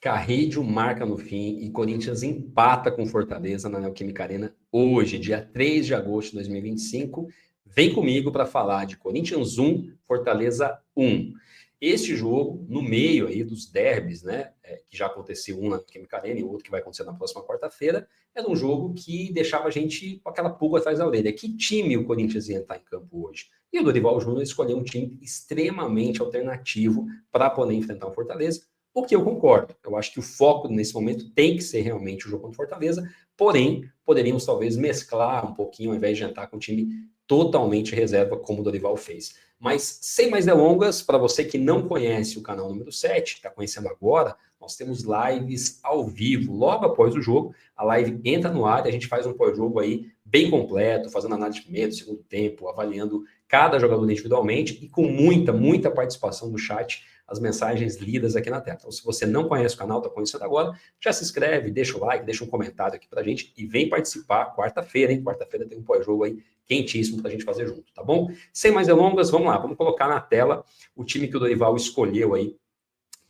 Carrídio marca no fim e Corinthians empata com Fortaleza na Neoquímica Arena hoje, dia 3 de agosto de 2025. Vem comigo para falar de Corinthians 1, Fortaleza 1. Este jogo, no meio aí dos derbys, né, que já aconteceu um na Neoquímica Arena e outro que vai acontecer na próxima quarta-feira, era um jogo que deixava a gente com aquela pulga atrás da orelha. Que time o Corinthians ia entrar em campo hoje? E o Dorival Júnior escolheu um time extremamente alternativo para poder enfrentar o Fortaleza. O que eu concordo. Eu acho que o foco nesse momento tem que ser realmente o jogo contra o Fortaleza, porém, poderíamos talvez mesclar um pouquinho, ao invés de entrar com um time totalmente reserva, como o Dorival fez. Mas, sem mais delongas, para você que não conhece o canal número 7, está conhecendo agora, nós temos lives ao vivo, logo após o jogo. A live entra no ar e a gente faz um pós-jogo aí bem completo, fazendo análise de primeiro, segundo tempo, avaliando cada jogador individualmente e com muita participação do chat, as mensagens lidas aqui na tela. Então, se você não conhece o canal, está conhecendo agora, já se inscreve, deixa o like, deixa um comentário aqui pra gente e vem participar quarta-feira, hein? Quarta-feira tem um pós-jogo aí quentíssimo pra gente fazer junto, tá bom? Sem mais delongas, vamos lá, vamos colocar na tela o time que o Dorival escolheu aí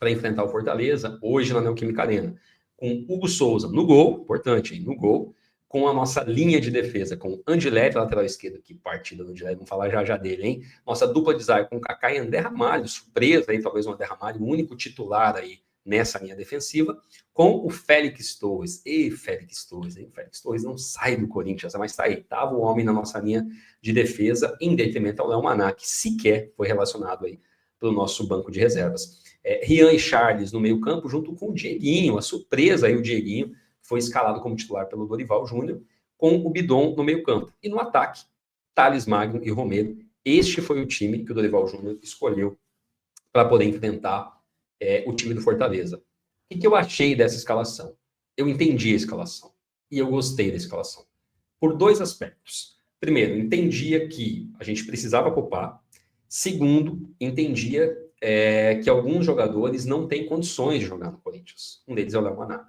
para enfrentar o Fortaleza hoje na Neoquímica Arena. Com Hugo Souza no gol, importante, hein? No gol, com a nossa linha de defesa, com Andiletti, lateral esquerdo, que partida do Andiletti, vamos falar já dele, hein? Nossa dupla de zaga com Kaká e André Ramalho, surpresa aí, talvez um André Ramalho, o único titular aí nessa linha defensiva, com o Félix Torres. E Félix Torres, hein? Félix Torres não sai do Corinthians, mas está aí, estava o homem na nossa linha de defesa, em detrimento ao Léo Maná, que sequer foi relacionado aí pelo nosso banco de reservas. Rian e Charles no meio campo, junto com o Dieguinho, a surpresa aí, o Dieguinho, foi escalado como titular pelo Dorival Júnior, com o Bidon no meio-campo. E no ataque, Thales Magno e Romero. Este foi o time que o Dorival Júnior escolheu para poder enfrentar o time do Fortaleza. O que eu achei dessa escalação? Eu entendi a escalação e eu gostei da escalação. Por dois aspectos. Primeiro, entendia que a gente precisava poupar. Segundo, entendia que alguns jogadores não têm condições de jogar no Corinthians. Um deles é o Léo Maná.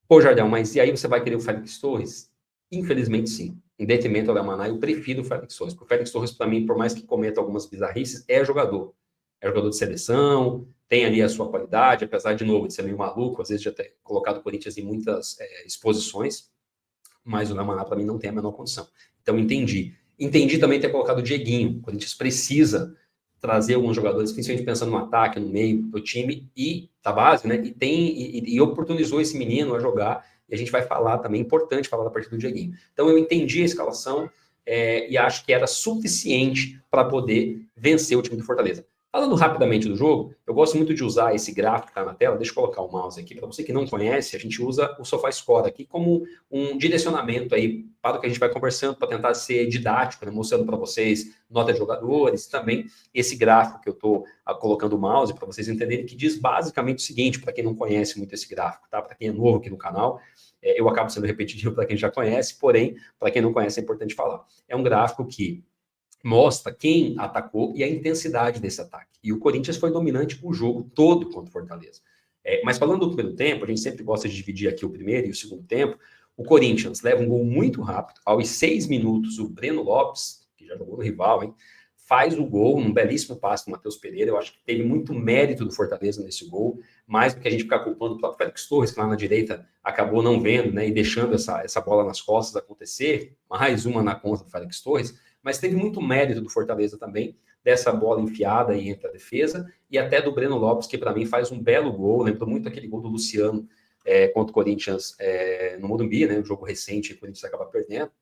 Pô, Jardel, mas e aí você vai querer o Félix Torres? Infelizmente, sim. Em detrimento ao Léo Maná, eu prefiro o Félix Torres. Porque o Félix Torres, para mim, por mais que cometa algumas bizarrices, é jogador. É jogador de seleção, tem ali a sua qualidade, apesar, de novo, de ser meio maluco, às vezes de ter colocado o Corinthians em muitas exposições, mas o Léo Maná, para mim, não tem a menor condição. Então, entendi. Entendi também ter colocado o Dieguinho. O Corinthians precisa trazer alguns jogadores, principalmente pensando no ataque, no meio do time, e da base, né? E oportunizou esse menino a jogar, e a gente vai falar também, importante falar da partida do Dieguinho. Então eu entendi a escalação e acho que era suficiente para poder vencer o time do Fortaleza. Falando rapidamente do jogo, eu gosto muito de usar esse gráfico que está na tela. Deixa eu colocar o mouse aqui. Para você que não conhece, a gente usa o SofaScore aqui como um direcionamento aí para o que a gente vai conversando, para tentar ser didático, né? Mostrando para vocês nota de jogadores, também esse gráfico que eu estou colocando o mouse para vocês entenderem, que diz basicamente o seguinte, para quem não conhece muito esse gráfico, tá? Para quem é novo aqui no canal, eu acabo sendo repetitivo para quem já conhece, porém, para quem não conhece é importante falar. É um gráfico que mostra quem atacou e a intensidade desse ataque. E o Corinthians foi dominante o jogo todo contra o Fortaleza. Mas falando do primeiro tempo, a gente sempre gosta de dividir aqui o primeiro e o segundo tempo. O Corinthians leva um gol muito rápido. Aos 6 minutos, o Breno Lopes, que já jogou no rival, hein, faz o gol, um belíssimo passe do Matheus Pereira. Eu acho que teve muito mérito do Fortaleza nesse gol, mais do que a gente ficar culpando o próprio Félix Torres, que lá na direita acabou não vendo, né, e deixando essa bola nas costas acontecer. Mais uma na conta do Félix Torres. Mas teve muito mérito do Fortaleza também, dessa bola enfiada aí entre a defesa, e até do Breno Lopes, que para mim faz um belo gol, lembrou muito aquele gol do Luciano contra o Corinthians no Morumbi, né, um jogo recente, o Corinthians acaba perdendo,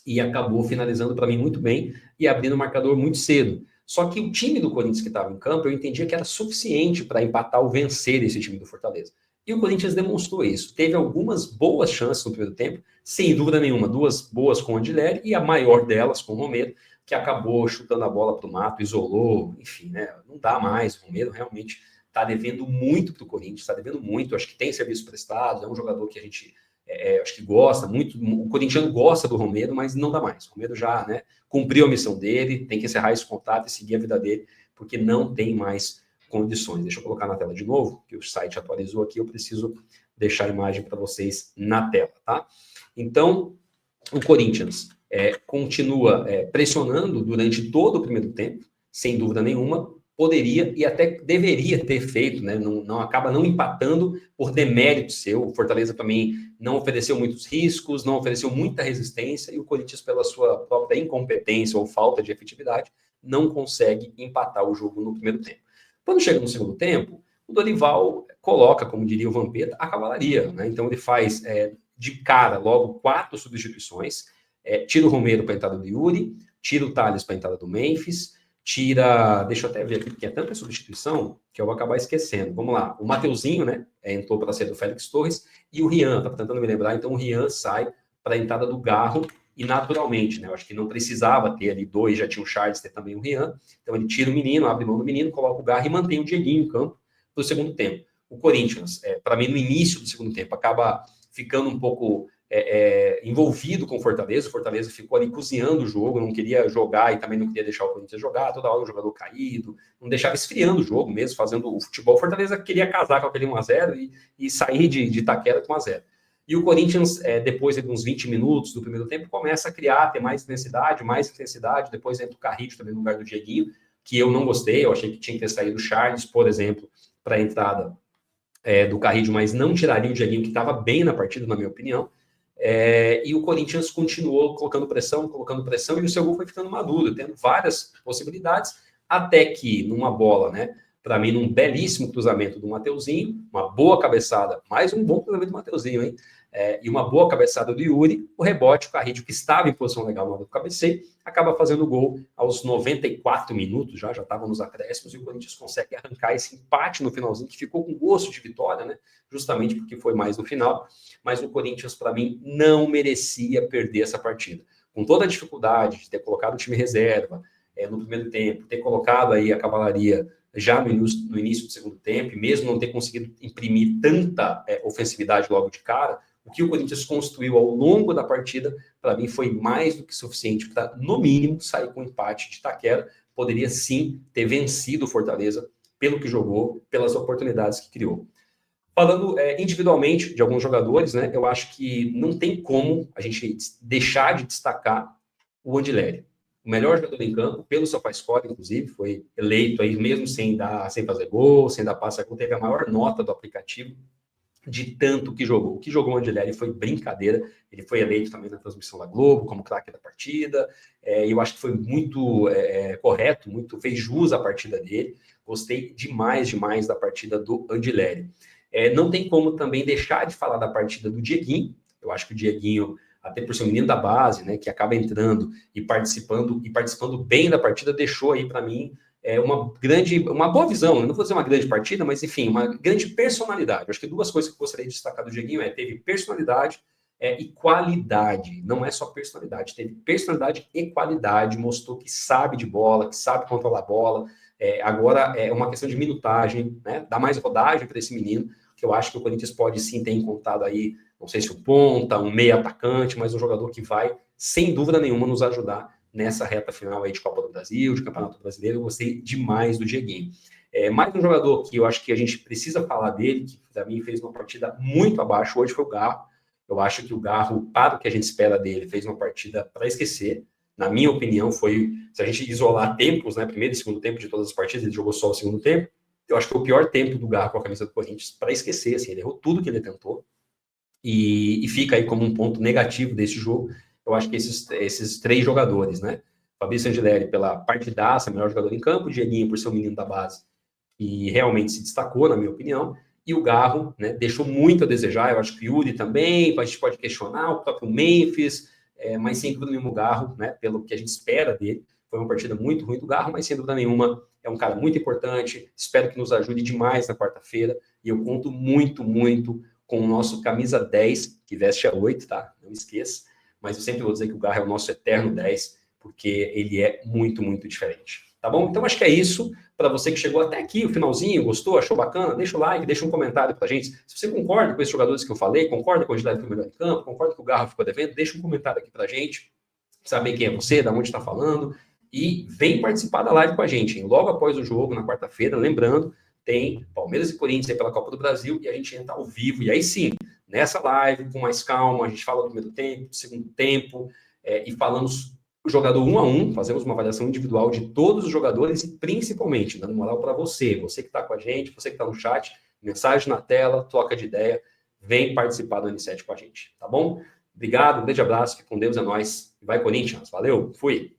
e acabou finalizando para mim muito bem, e abrindo o marcador muito cedo. Só que o time do Corinthians que estava em campo, eu entendia que era suficiente para empatar ou vencer esse time do Fortaleza. E o Corinthians demonstrou isso. Teve algumas boas chances no primeiro tempo, sem dúvida nenhuma. Duas boas com o Andileri e a maior delas com o Romero, que acabou chutando a bola para o mato, isolou, enfim, né? Não dá mais. O Romero realmente está devendo muito para o Corinthians, está devendo muito. Acho que tem serviço prestado, é um jogador que a gente acho que gosta muito. O corintiano gosta do Romero, mas não dá mais. O Romero já, né, cumpriu a missão dele, tem que encerrar esse contrato e seguir a vida dele, porque não tem mais condições. Deixa eu colocar na tela de novo, que o site atualizou aqui, eu preciso deixar a imagem para vocês na tela, tá? Então, o Corinthians continua pressionando durante todo o primeiro tempo, sem dúvida nenhuma, poderia e até deveria ter feito, né? Não acaba não empatando por demérito seu. O Fortaleza também não ofereceu muitos riscos, não ofereceu muita resistência, e o Corinthians, pela sua própria incompetência ou falta de efetividade, não consegue empatar o jogo no primeiro tempo. Quando chega no segundo tempo, o Dorival coloca, como diria o Vampeta, a cavalaria, né? Então ele faz de cara logo 4 substituições, tira o Romero para a entrada do Yuri, tira o Thales para a entrada do Memphis, tira, deixa eu até ver aqui, porque é tanta substituição que eu vou acabar esquecendo. Vamos lá, o Mateuzinho, né, entrou para ser do Félix Torres, e o Rian, tá tentando me lembrar, então o Rian sai para a entrada do Garro, e naturalmente, né, eu acho que não precisava ter ali 2, já tinha o Charles, ter também o Rian, então ele tira o menino, abre mão do menino, coloca o Garro e mantém o Dieguinho em campo para o segundo tempo. O Corinthians, para mim, no início do segundo tempo, acaba ficando um pouco envolvido com o Fortaleza. O Fortaleza ficou ali cozinhando o jogo, não queria jogar e também não queria deixar o Corinthians jogar, toda hora um jogador caído, não deixava esfriando o jogo mesmo, fazendo o futebol. O Fortaleza queria casar com aquele 1-0 e sair de Itaquera com 1-0. E o Corinthians, depois de uns 20 minutos do primeiro tempo, começa a criar, ter mais intensidade, depois entra o Carrillo também no lugar do Dieguinho, que eu não gostei, eu achei que tinha que ter saído o Charles, por exemplo, para a entrada do Carrillo, mas não tiraria o Dieguinho, que estava bem na partida, na minha opinião. E o Corinthians continuou colocando pressão, e o seu gol foi ficando maduro, tendo várias possibilidades, até que numa bola, né, para mim, num belíssimo cruzamento do Mateuzinho, uma boa cabeçada, mais um bom cruzamento do Mateuzinho, hein? E uma boa cabeçada do Yuri, o rebote, o Carrillo, que estava em posição legal na hora do cabeceio, acaba fazendo o gol aos 94 minutos, já estava nos acréscimos, e o Corinthians consegue arrancar esse empate no finalzinho, que ficou com gosto de vitória, né? Justamente porque foi mais no final, mas o Corinthians, para mim, não merecia perder essa partida. Com toda a dificuldade de ter colocado o time reserva no primeiro tempo, ter colocado aí a cavalaria já no início do segundo tempo, e mesmo não ter conseguido imprimir tanta ofensividade logo de cara, o que o Corinthians construiu ao longo da partida, para mim, foi mais do que suficiente para, no mínimo, sair com um empate de Itaquera. Poderia, sim, ter vencido o Fortaleza pelo que jogou, pelas oportunidades que criou. Falando individualmente de alguns jogadores, né, eu acho que não tem como a gente deixar de destacar o Odilere. O melhor jogador em campo, pelo SofaScore, inclusive, foi eleito aí, mesmo sem fazer gol, sem dar passe, teve a maior nota do aplicativo de tanto que jogou. O que jogou o Odilere foi brincadeira. Ele foi eleito também na transmissão da Globo como craque da partida. E eu acho que foi muito correto, fez jus à partida dele. Gostei demais da partida do Odilere. Não tem como também deixar de falar da partida do Dieguinho. Eu acho que o Dieguinho, até por ser um menino da base, né, que acaba entrando e participando bem da partida, deixou aí para mim uma boa visão. Eu não vou dizer uma grande partida, mas enfim, uma grande personalidade. Eu acho que 2 coisas que eu gostaria de destacar do Dieguinho teve personalidade e qualidade. Não é só personalidade, teve personalidade e qualidade. Mostrou que sabe de bola, que sabe controlar a bola. Agora é uma questão de minutagem, né? Dá mais rodagem para esse menino, que eu acho que o Corinthians pode sim ter encontrado aí, não sei se um ponta, um meio atacante, mas um jogador que vai, sem dúvida nenhuma, nos ajudar nessa reta final aí de Copa do Brasil, de Campeonato Brasileiro. Eu gostei demais do Dieguinho. Mais um jogador que eu acho que a gente precisa falar dele, que para mim fez uma partida muito abaixo hoje, foi o Garro. Eu acho que o Garro, para o que a gente espera dele, fez uma partida para esquecer. Na minha opinião, foi, se a gente isolar tempos, né, primeiro e segundo tempo de todas as partidas, ele jogou só o segundo tempo. Eu acho que foi o pior tempo do Garro com a camisa do Corinthians, para esquecer, assim, ele errou tudo que ele tentou, e fica aí como um ponto negativo desse jogo. Eu acho que esses 3 jogadores, né, Fabrício Angeleri pela partidaça, melhor jogador em campo, o Dieguinho por ser um menino da base, e realmente se destacou, na minha opinião, e o Garro, né, deixou muito a desejar. Eu acho que o Yuri também, a gente pode questionar, o próprio Memphis, mas sem dúvida nenhuma o Garro, né, pelo que a gente espera dele. Foi uma partida muito ruim do Garro, mas sem dúvida nenhuma é um cara muito importante. Espero que nos ajude demais na quarta-feira, e eu conto muito com o nosso camisa 10, que veste a 8, tá? Não esqueça. Mas eu sempre vou dizer que o Garro é o nosso eterno 10, porque ele é muito diferente. Tá bom? Então acho que é isso. Para você que chegou até aqui, o finalzinho, gostou, achou bacana, deixa o like, deixa um comentário pra gente. Se você concorda com esses jogadores que eu falei, concorda com o Odilere que foi o melhor em campo, concorda que o Garro ficou devendo, deixa um comentário aqui pra gente, saber quem é você, da onde está falando, e vem participar da live com a gente, hein? Logo após o jogo, na quarta-feira, lembrando, tem Palmeiras e Corinthians aí pela Copa do Brasil, e a gente entra ao vivo, e aí sim, nessa live, com mais calma, a gente fala do primeiro tempo, do segundo tempo, e falamos jogador 1 a 1, fazemos uma avaliação individual de todos os jogadores e principalmente dando moral para você que está com a gente, você que está no chat, mensagem na tela, troca de ideia, vem participar do N7 com a gente, tá bom? Obrigado, um grande abraço, fique com Deus, é nóis. Vai Corinthians, valeu, fui!